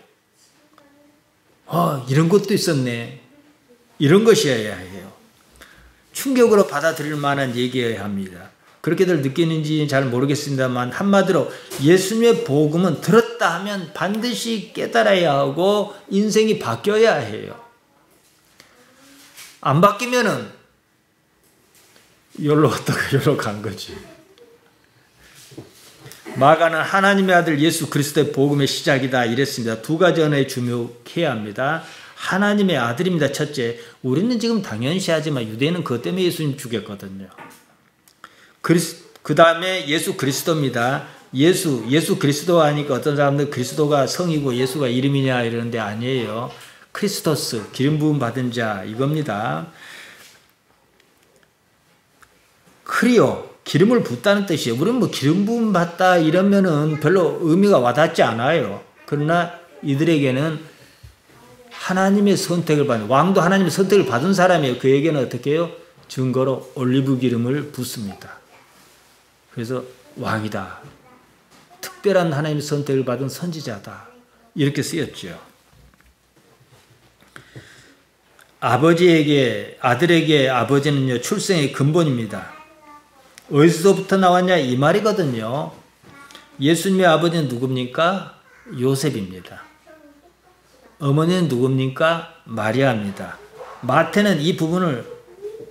이런 것도 있었네. 이런 것이어야 해요. 충격으로 받아들일 만한 얘기여야 합니다. 그렇게들 느끼는지 잘 모르겠습니다만 한마디로 예수님의 복음은 들었다 하면 반드시 깨달아야 하고 인생이 바뀌어야 해요. 안 바뀌면은 여기로 갔다가 여기로 간 거지. 마가는 하나님의 아들 예수 그리스도의 복음의 시작이다 이랬습니다. 두 가지 언어에 주목해야 합니다. 하나님의 아들입니다. 첫째, 우리는 지금 당연시하지만 유대인은 그것 때문에 예수님 죽였거든요. 그 다음에 예수 그리스도입니다. 예수 그리스도 하니까 어떤 사람들 그리스도가 성이고 예수가 이름이냐 이러는데 아니에요. 크리스토스, 기름 부음 받은 자 이겁니다. 크리오, 기름을 붓다는 뜻이에요. 우리는 뭐 기름 부음 받다 이러면은 별로 의미가 와닿지 않아요. 그러나 이들에게는 하나님의 선택을 받은, 왕도 하나님의 선택을 받은 사람이에요. 그에게는 어떻게 해요? 증거로 올리브 기름을 붓습니다. 그래서 왕이다. 특별한 하나님의 선택을 받은 선지자다. 이렇게 쓰였죠. 아들에게 아버지는요, 출생의 근본입니다. 어디서부터 나왔냐 이 말이거든요. 예수님의 아버지는 누굽니까? 요셉입니다. 어머니는 누굽니까? 마리아입니다. 마태는 이 부분을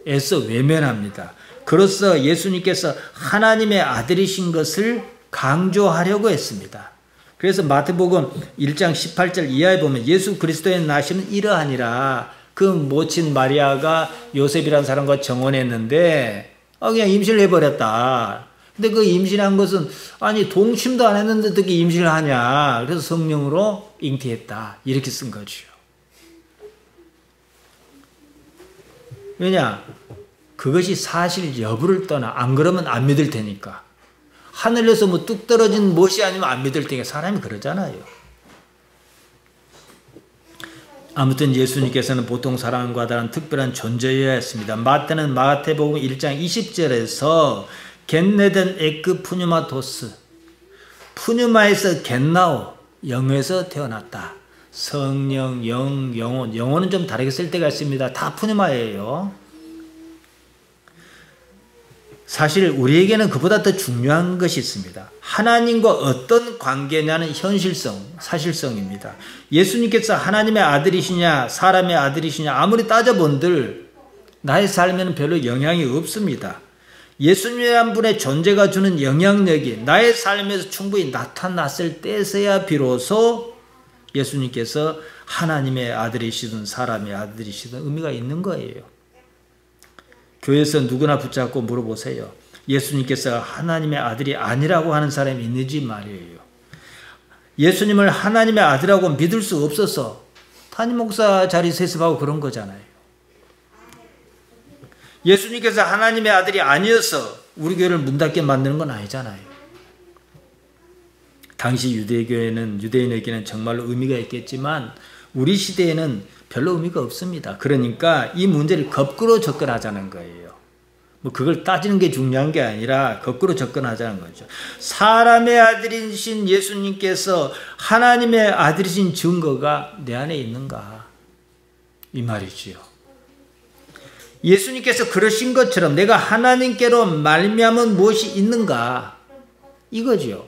애써 외면합니다. 그로써 예수님께서 하나님의 아들이신 것을 강조하려고 했습니다. 그래서 마태복음 1장 18절 이하에 보면 예수 그리스도의 나심은 이러하니라. 그 모친 마리아가 요셉이라는 사람과 정혼했는데 그냥 임신을 해버렸다. 근데 그 임신한 것은 아니 동침도 안 했는데 어떻게 임신을 하냐. 그래서 성령으로 잉태했다. 이렇게 쓴 거죠. 왜냐? 그것이 사실 여부를 떠나 안 그러면 안 믿을 테니까. 하늘에서 뭐 뚝 떨어진 못이 아니면 안 믿을 테니까 사람이 그러잖아요. 아무튼 예수님께서는 보통 사람과 다른 특별한 존재여야 했습니다. 마태는 마태복음 1장 20절에서 겟네덴 에크 푸뉴마토스, 푸뉴마에서 겟나오, 영에서 태어났다. 성령, 영혼, 영혼은 좀 다르게 쓸 때가 있습니다. 다 푸뉴마예요. 사실 우리에게는 그보다 더 중요한 것이 있습니다. 하나님과 어떤 관계냐는 현실성, 사실성입니다. 예수님께서 하나님의 아들이시냐 사람의 아들이시냐 아무리 따져본들 나의 삶에는 별로 영향이 없습니다. 예수님이란 분의 존재가 주는 영향력이 나의 삶에서 충분히 나타났을 때서야 비로소 예수님께서 하나님의 아들이시든 사람의 아들이시든 의미가 있는 거예요. 교회에서 누구나 붙잡고 물어보세요. 예수님께서 하나님의 아들이 아니라고 하는 사람이 있는지 말이에요. 예수님을 하나님의 아들이라고 믿을 수 없어서 담임 목사 자리 세습하고 그런 거잖아요. 예수님께서 하나님의 아들이 아니어서 우리 교회를 문 닫게 만드는 건 아니잖아요. 당시 유대인에게는 정말로 의미가 있겠지만 우리 시대에는 별로 의미가 없습니다. 그러니까 이 문제를 거꾸로 접근하자는 거예요. 뭐 그걸 따지는 게 중요한 게 아니라 거꾸로 접근하자는 거죠. 사람의 아들이신 예수님께서 하나님의 아들이신 증거가 내 안에 있는가? 이 말이지요. 예수님께서 그러신 것처럼 내가 하나님께로 말미암은 무엇이 있는가? 이거죠.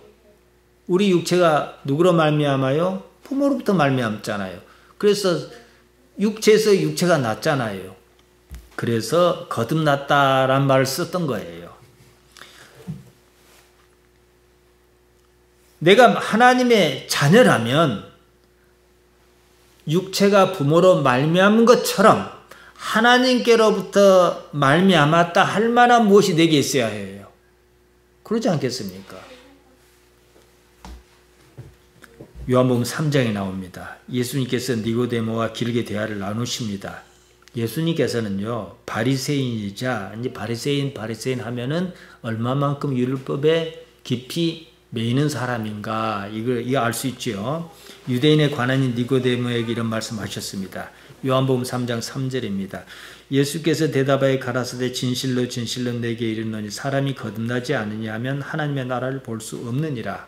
우리 육체가 누구로 말미암아요? 부모로부터 말미암잖아요. 그래서 육체에서 육체가 났잖아요. 그래서 거듭났다란 말을 썼던 거예요. 내가 하나님의 자녀라면 육체가 부모로 말미암은 것처럼 하나님께로부터 말미암았다 할 만한 무엇이 내게 있어야 해요. 그러지 않겠습니까? 요한복음 3장에 나옵니다. 예수님께서 니고데모와 길게 대화를 나누십니다. 예수님께서는요, 바리새인이자, 이제 바리새인 하면은 얼마만큼 율법에 깊이 매이는 사람인가, 이거 알 수 있죠. 유대인의 관원인 니고데모에게 이런 말씀하셨습니다. 요한복음 3장 3절입니다. 예수께서 대답하여 가라사대 진실로 진실로 내게 이르노니 사람이 거듭나지 않으냐 하면 하나님의 나라를 볼 수 없느니라.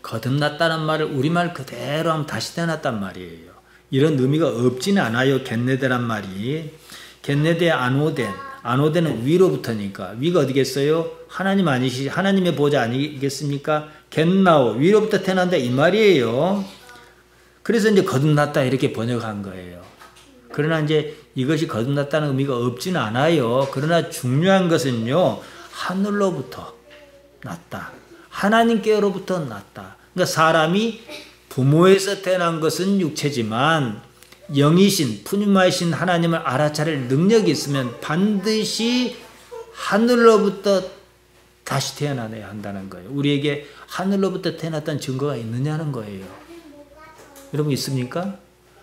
거듭났다는 말을 우리말 그대로 하면 다시 태어났단 말이에요. 이런 의미가 없지는 않아요. 겟네데란 말이. 겟네데 아노데는 위로부터니까. 위가 어디겠어요? 하나님 아니시, 하나님의 보좌 아니겠습니까? 겟나오, 위로부터 태어난다 이 말이에요. 그래서 이제 거듭났다 이렇게 번역한 거예요. 그러나 이제 이것이 거듭났다는 의미가 없지는 않아요. 그러나 중요한 것은요, 하늘로부터 났다. 하나님께로부터 났다. 그러니까 사람이 부모에서 태어난 것은 육체지만 영이신 푸뉴마이신 하나님을 알아차릴 능력이 있으면 반드시 하늘로부터 다시 태어나야 한다는 거예요. 우리에게 하늘로부터 태어났다는 증거가 있느냐는 거예요. 여러분 있습니까?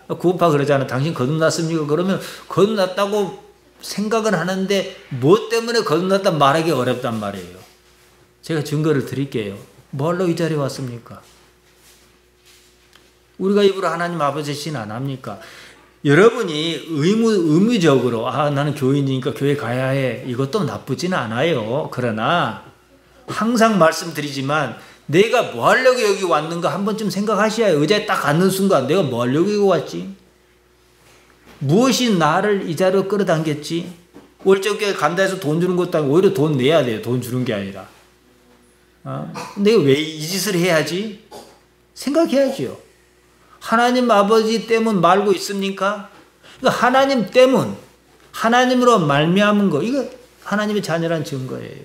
구원파 그러잖아. 당신 거듭났습니까? 그러면 거듭났다고 생각을 하는데 뭐 때문에 거듭났다 말하기 어렵단 말이에요. 제가 증거를 드릴게요. 뭘로 이 자리에 왔습니까? 우리가 입으로 하나님 아버지 신 안 합니까? 여러분이 의무적으로 나는 교인이니까 교회 가야 해. 이것도 나쁘지는 않아요. 그러나 항상 말씀드리지만 내가 뭐 하려고 여기 왔는가 한 번쯤 생각하셔야 해요. 의자에 딱 앉는 순간 내가 뭐 하려고 여기 왔지? 무엇이 나를 이 자리로 끌어당겼지? 월정교회 간다 해서 돈 주는 것도 아니고 오히려 돈 내야 돼요. 돈 주는 게 아니라. 내가 왜 이 짓을 해야지? 생각해야지요. 하나님 아버지 때문 말고 있습니까? 그러니까 하나님 때문, 하나님으로 말미암은 거, 이거 하나님의 자녀란 증거예요.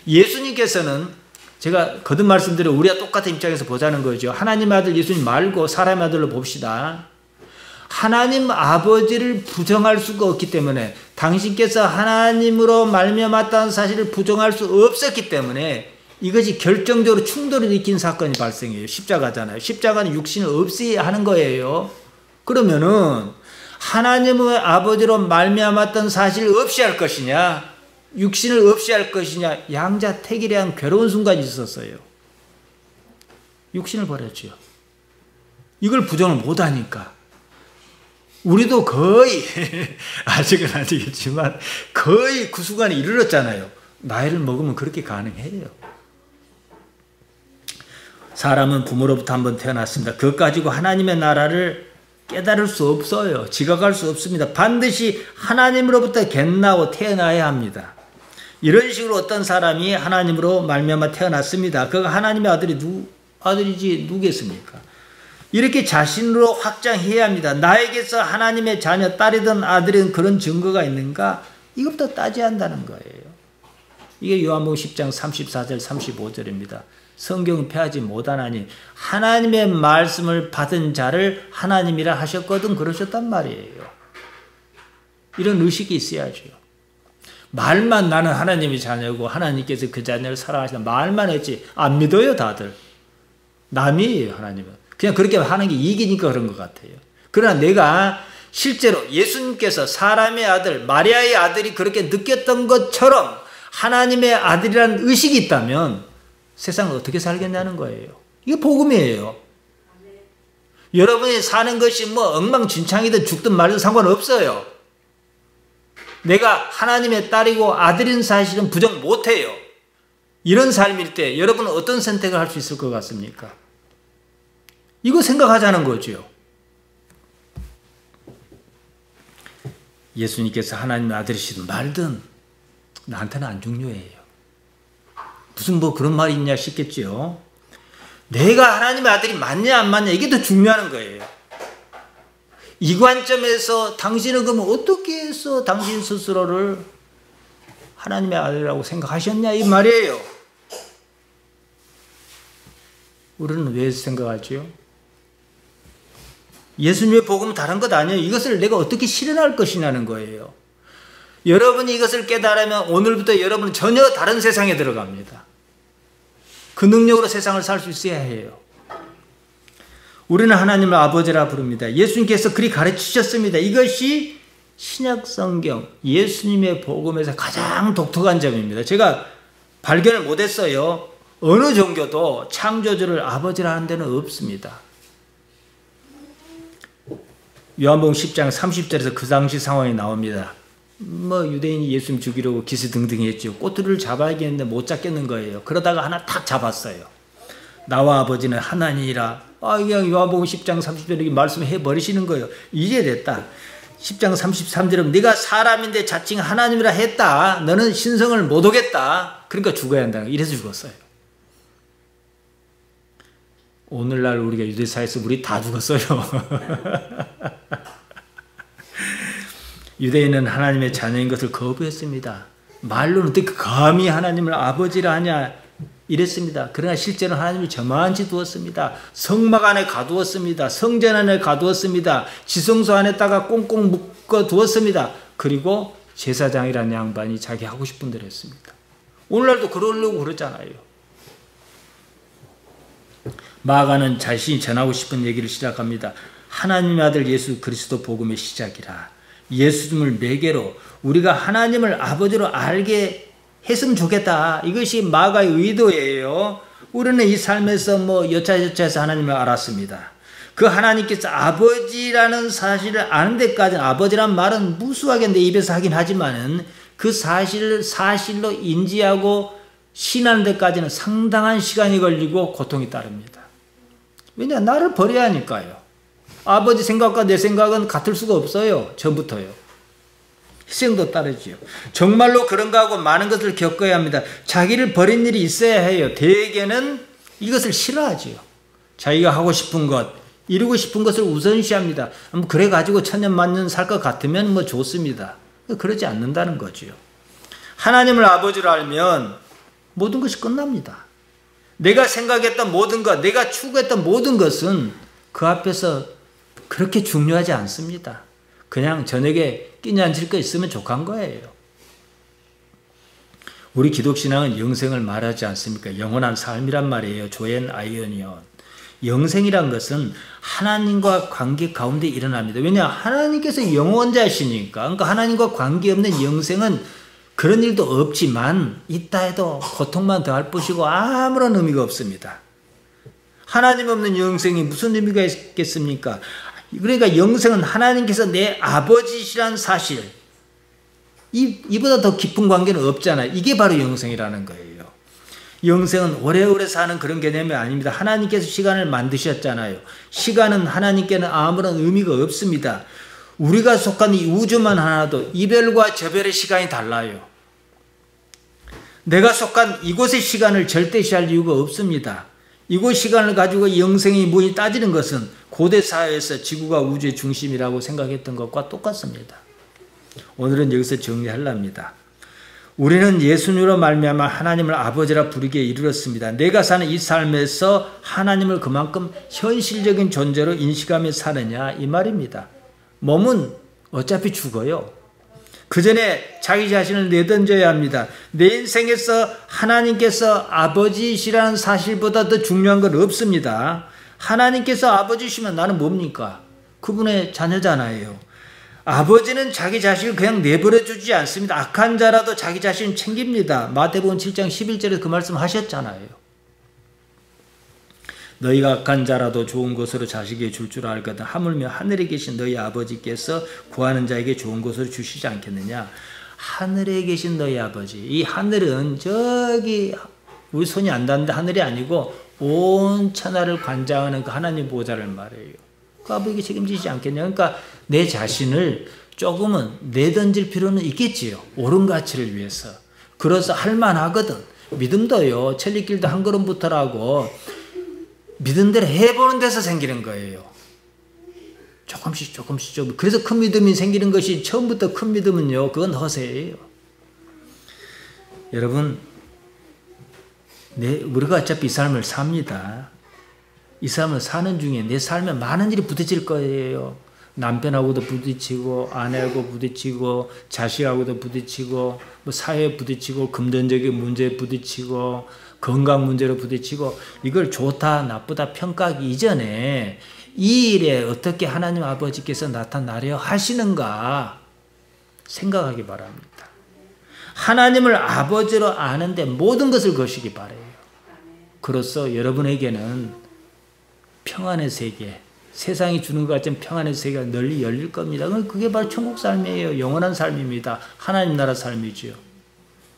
예수님께서는 제가 거듭 말씀드려 우리와 똑같은 입장에서 보자는 거죠. 하나님 아들 예수님 말고 사람의 아들로 봅시다. 하나님 아버지를 부정할 수가 없기 때문에 당신께서 하나님으로 말미암았다는 사실을 부정할 수 없었기 때문에 이것이 결정적으로 충돌을 일으킨 사건이 발생해요. 십자가잖아요. 십자가는 육신을 없애야 하는 거예요. 그러면은 하나님의 아버지로 말미암았던 사실을 없이 할 것이냐, 육신을 없이 할 것이냐, 양자택일에 괴로운 순간이 있었어요. 육신을 버렸죠. 이걸 부정을 못하니까 우리도 거의 아직은 아니겠지만 거의 그 순간에 이르렀잖아요. 나이를 먹으면 그렇게 가능해요. 사람은 부모로부터 한번 태어났습니다. 그것 가지고 하나님의 나라를 깨달을 수 없어요. 지각할 수 없습니다. 반드시 하나님으로부터 겟나고 태어나야 합니다. 이런 식으로 어떤 사람이 하나님으로 말미암아 태어났습니다. 그가 하나님의 아들이지 누구겠습니까? 이렇게 자신으로 확장해야 합니다. 나에게서 하나님의 자녀, 딸이든 아들이든 그런 증거가 있는가? 이것부터 따져야 한다는 거예요. 이게 요한복음 10장 34절 35절입니다. 성경은 패하지 못하나니 하나님의 말씀을 받은 자를 하나님이라 하셨거든 그러셨단 말이에요. 이런 의식이 있어야죠. 말만 나는 하나님의 자녀고 하나님께서 그 자녀를 사랑하신다 말만 했지 안 믿어요 다들. 남이에요 하나님은. 그냥 그렇게 하는 게 이기니까 그런 것 같아요. 그러나 내가 실제로 예수님께서 사람의 아들 마리아의 아들이 그렇게 느꼈던 것처럼 하나님의 아들이라는 의식이 있다면 세상을 어떻게 살겠냐는 거예요. 이게 복음이에요. 여러분이 사는 것이 뭐 엉망진창이든 죽든 말든 상관없어요. 내가 하나님의 딸이고 아들인 사실은 부정 못해요. 이런 삶일 때 여러분은 어떤 선택을 할 수 있을 것 같습니까? 이거 생각하자는 거죠. 예수님께서 하나님의 아들이시든 말든 나한테는 안 중요해요. 무슨 뭐 그런 말이 있냐 싶겠지요. 내가 하나님의 아들이 맞냐 안 맞냐 이게 더 중요한 거예요. 이 관점에서 당신은 그러면 어떻게 해서 당신 스스로를 하나님의 아들이라고 생각하셨냐 이 말이에요. 우리는 왜 생각하죠? 예수님의 복음은 다른 것 아니에요. 이것을 내가 어떻게 실현할 것이냐는 거예요. 여러분이 이것을 깨달으면 오늘부터 여러분은 전혀 다른 세상에 들어갑니다. 그 능력으로 세상을 살 수 있어야 해요. 우리는 하나님을 아버지라 부릅니다. 예수님께서 그리 가르치셨습니다. 이것이 신약 성경 예수님의 복음에서 가장 독특한 점입니다. 제가 발견을 못했어요. 어느 종교도 창조주를 아버지라 하는 데는 없습니다. 요한복음 10장 30절에서 그 당시 상황이 나옵니다. 유대인이 예수님 죽이려고 기세등등했죠. 꼬투리를 잡아야겠는데 못 잡겠는 거예요. 그러다가 하나 탁 잡았어요. 나와 아버지는 하나님이라. 그냥 요한복음 10장 30절에 말씀해 버리시는 거예요. 이제 됐다. 10장 33절은 네가 사람인데 자칭 하나님이라 했다. 너는 신성을 못 오겠다. 그러니까 죽어야 한다. 이래서 죽었어요. 오늘날 우리가 유대사에서 우리 다 죽었어요. 유대인은 하나님의 자녀인 것을 거부했습니다. 말로는 어떻게 감히 하나님을 아버지라 하냐 이랬습니다. 그러나 실제는 하나님을 저만치 두었습니다. 성막 안에 가두었습니다. 성전 안에 가두었습니다. 지성소 안에다가 꽁꽁 묶어 두었습니다. 그리고 제사장이라는 양반이 자기 하고 싶은 대로 했습니다. 오늘날도 그러려고 그러잖아요. 마가는 자신이 전하고 싶은 얘기를 시작합니다. 하나님의 아들 예수 그리스도 복음의 시작이라. 예수님을 매개로 우리가 하나님을 아버지로 알게 했으면 좋겠다. 이것이 마가의 의도예요. 우리는 이 삶에서 여차저차해서 하나님을 알았습니다. 그 하나님께서 아버지라는 사실을 아는 데까지는, 아버지란 말은 무수하게 내 입에서 하긴 하지만은 그 사실을 사실로 인지하고 신하는 데까지는 상당한 시간이 걸리고 고통이 따릅니다. 왜냐? 나를 버려야 하니까요. 아버지 생각과 내 생각은 같을 수가 없어요. 전부터요. 희생도 따르지요. 정말로 그런가 하고 많은 것을 겪어야 합니다. 자기를 버린 일이 있어야 해요. 대개는 이것을 싫어하지요. 자기가 하고 싶은 것, 이루고 싶은 것을 우선시합니다. 그래가지고 천년만년 살 것 같으면 좋습니다. 그러지 않는다는 거지요. 하나님을 아버지로 알면 모든 것이 끝납니다. 내가 생각했던 모든 것, 내가 추구했던 모든 것은 그 앞에서 그렇게 중요하지 않습니다. 그냥 저녁에 끼니 앉을 거 있으면 족한 거예요. 우리 기독신앙은 영생을 말하지 않습니까? 영원한 삶이란 말이에요. 조엔 아이오니온. 영생이란 것은 하나님과 관계 가운데 일어납니다. 왜냐? 하나님께서 영원자시니까. 그러니까 하나님과 관계없는 영생은 그런 일도 없지만 있다 해도 고통만 더할 뿐이고 아무런 의미가 없습니다. 하나님 없는 영생이 무슨 의미가 있겠습니까? 그러니까 영생은 하나님께서 내 아버지시란 사실, 이보다 더 깊은 관계는 없잖아요. 이게 바로 영생이라는 거예요. 영생은 오래오래 사는 그런 개념이 아닙니다. 하나님께서 시간을 만드셨잖아요. 시간은 하나님께는 아무런 의미가 없습니다. 우리가 속한 이 우주만 하나도 이별과 저별의 시간이 달라요. 내가 속한 이곳의 시간을 절대시할 이유가 없습니다. 이곳 시간을 가지고 영생이 뭐니 따지는 것은 고대 사회에서 지구가 우주의 중심이라고 생각했던 것과 똑같습니다. 오늘은 여기서 정리하렵니다. 우리는 예수님으로 말미암아 하나님을 아버지라 부르기에 이르렀습니다. 내가 사는 이 삶에서 하나님을 그만큼 현실적인 존재로 인식하며 사느냐 이 말입니다. 몸은 어차피 죽어요. 그 전에 자기 자신을 내던져야 합니다. 내 인생에서 하나님께서 아버지시라는 사실보다 더 중요한 건 없습니다. 하나님께서 아버지시면 나는 뭡니까? 그분의 자녀잖아요. 아버지는 자기 자신을 그냥 내버려 주지 않습니다. 악한 자라도 자기 자신을 챙깁니다. 마태복음 7장 11절에 그 말씀 하셨잖아요. 너희가 악한 자라도 좋은 것으로 자식에게 줄 줄 알거든 하물며 하늘에 계신 너희 아버지께서 구하는 자에게 좋은 것으로 주시지 않겠느냐. 하늘에 계신 너희 아버지, 이 하늘은 저기 우리 손이 안 닿는데 하늘이 아니고 온 천하를 관장하는 그 하나님 보호자를 말해요. 그 아버지가 책임지지 않겠냐. 그러니까 내 자신을 조금은 내던질 필요는 있겠지요. 옳은 가치를 위해서. 그래서 할만하거든. 믿음도요. 천리길도 한 걸음부터라고 믿은 대로 해보는 데서 생기는 거예요. 조금씩. 그래서 큰 믿음이 생기는 것이 처음부터 큰 믿음은요. 그건 허세예요. 여러분, 우리가 어차피 이 삶을 삽니다. 이 삶을 사는 중에 내 삶에 많은 일이 부딪힐 거예요. 남편하고도 부딪히고 아내하고 부딪히고 자식하고도 부딪히고 사회에 부딪히고 금전적인 문제에 부딪히고 건강 문제로 부딪히고 이걸 좋다 나쁘다 평가하기 이전에 이 일에 어떻게 하나님 아버지께서 나타나려 하시는가 생각하기 바랍니다. 하나님을 아버지로 아는데 모든 것을 거시기 바라요. 그로써 여러분에게는 평안의 세계, 세상이 주는 것 같은 평안의 세계가 널리 열릴 겁니다. 그게 바로 천국 삶이에요. 영원한 삶입니다. 하나님 나라 삶이지요.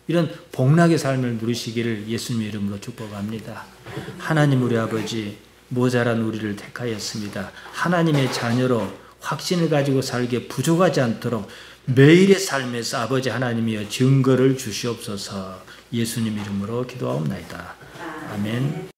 이런 복락의 삶을 누리시기를 예수님의 이름으로 축복합니다. 하나님 우리 아버지, 모자란 우리를 택하였습니다. 하나님의 자녀로 확신을 가지고 살기에 부족하지 않도록 매일의 삶에서 아버지 하나님이여 증거를 주시옵소서. 예수님 이름으로 기도하옵나이다. 아멘.